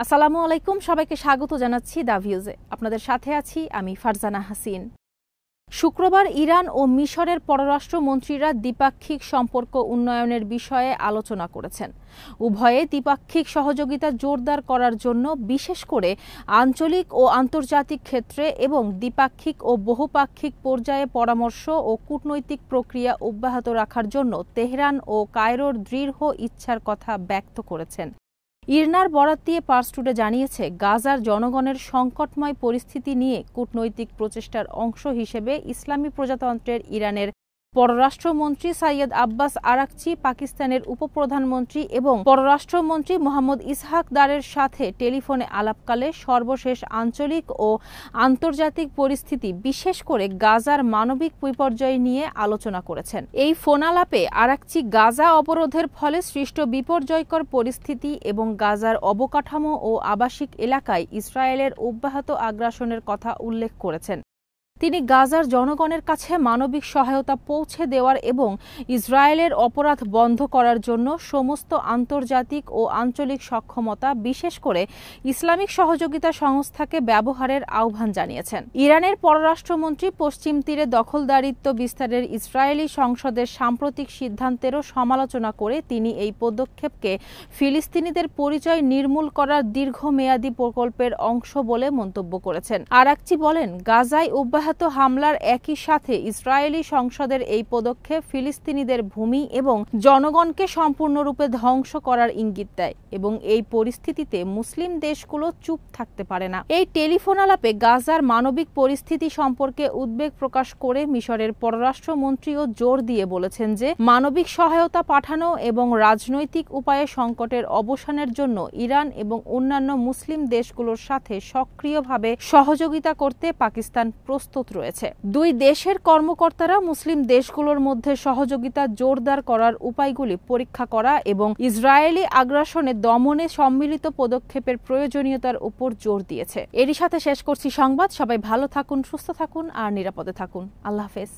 আসসালামু আলাইকুম, সবাইকে স্বাগত জানাচ্ছি দা ভিউজে। আপনাদের সাথে আছি আমি ফারজানা হাসিন। শুক্রবার ইরান ও মিশরের পররাষ্ট্রমন্ত্রীরা দ্বিপাক্ষিক সম্পর্ক উন্নয়নের বিষয়ে আলোচনা করেছেন। উভয়ে দ্বিপাক্ষিক সহযোগিতা জোরদার করার জন্য বিশেষ করে আঞ্চলিক ও আন্তর্জাতিক ক্ষেত্রে এবং দ্বিপাক্ষিক ও বহুপাক্ষিক পর্যায়ে পরামর্শ ও কূটনৈতিক প্রক্রিয়া অব্যাহত রাখার জন্য তেহরান ও কায়রোর দৃঢ় ইচ্ছার কথা ব্যক্ত করেছেন। ইরনার বরাত দিয়ে পার্স টুডে জানিয়েছে, গাজার জনগণের সংকটময় পরিস্থিতি নিয়ে কূটনৈতিক প্রচেষ্টার অংশ হিসেবে ইসলামী প্রজাতন্ত্রের ইরানের পররাষ্ট্রমন্ত্রী সাইয়দ আব্বাস আরাকচি, পাকিস্তানের উপপ্রধানমন্ত্রী এবং পররাষ্ট্রমন্ত্রী মোহাম্মদ ইসহাক দারের সাথে টেলিফোনে আলাপকালে সর্বশেষ আঞ্চলিক ও আন্তর্জাতিক পরিস্থিতি, বিশেষ করে গাজার মানবিক বিপর্যয় নিয়ে আলোচনা করেছেন। এই ফোনালাপে আরাকচি গাজা অবরোধের ফলে সৃষ্ট বিপর্যয়কর পরিস্থিতি এবং গাজার অবকাঠামো ও আবাসিক এলাকায় ইসরায়েলের অব্যাহত আগ্রাসনের কথা উল্লেখ করেছেন। তিনি গাজার জনগণের কাছে মানবিক সহায়তা পৌঁছে দেওয়ার এবং ইসরায়েলের অপরাধ বন্ধ করার জন্য সমস্ত আন্তর্জাতিক ও আঞ্চলিক সক্ষমতা, বিশেষ করে ইসলামিক সহযোগিতা সংস্থাকে ব্যবহারের আহ্বান জানিয়েছেন। ইরানের পররাষ্ট্রমন্ত্রী পশ্চিম তীরে দখলদারিত্ব বিস্তারের ইসরায়েলি সংসদের সাম্প্রতিক সিদ্ধান্তেরও সমালোচনা করে তিনি এই পদক্ষেপকে ফিলিস্তিনিদের পরিচয় নির্মূল করার দীর্ঘমেয়াদী প্রকল্পের অংশ বলে মন্তব্য করেছেন। আরাকচি বলেন, গাজায় হামলার একই সাথে ইসরায়েলি সংসদের এই পদক্ষেপ ফিলিস্তিনিদের ভূমি এবং জনগণকে সম্পূর্ণরূপে ধ্বংস করার ইঙ্গিত দেয় এবং এই পরিস্থিতিতে মুসলিম দেশগুলো চুপ থাকতে পারে না। এই টেলিফোন আলাপে গাজার মানবিক পরিস্থিতি সম্পর্কে উদ্বেগ প্রকাশ করে মিশরের পররাষ্ট্রমন্ত্রীও জোর দিয়ে বলেছেন যে মানবিক সহায়তা পাঠানো এবং রাজনৈতিক উপায়ে সংকটের অবসানের জন্য ইরান এবং অন্যান্য মুসলিম দেশগুলোর সাথে সক্রিয়ভাবে সহযোগিতা করতে পাকিস্তান প্রস্তুত রয়েছে। দুই দেশের কর্মকর্তারা মুসলিম দেশগুলোর মধ্যে সহযোগিতা জোরদার করার উপায়গুলি পরীক্ষা করা এবং ইসরায়েলি আগ্রাসনে দমনে সম্মিলিত পদক্ষেপের প্রয়োজনীয়তার উপর জোর দিয়েছে। এরই সাথে শেষ করছি সংবাদ। সবাই ভালো থাকুন, সুস্থ থাকুন আর নিরাপদে থাকুন। আল্লাহ হাফেজ।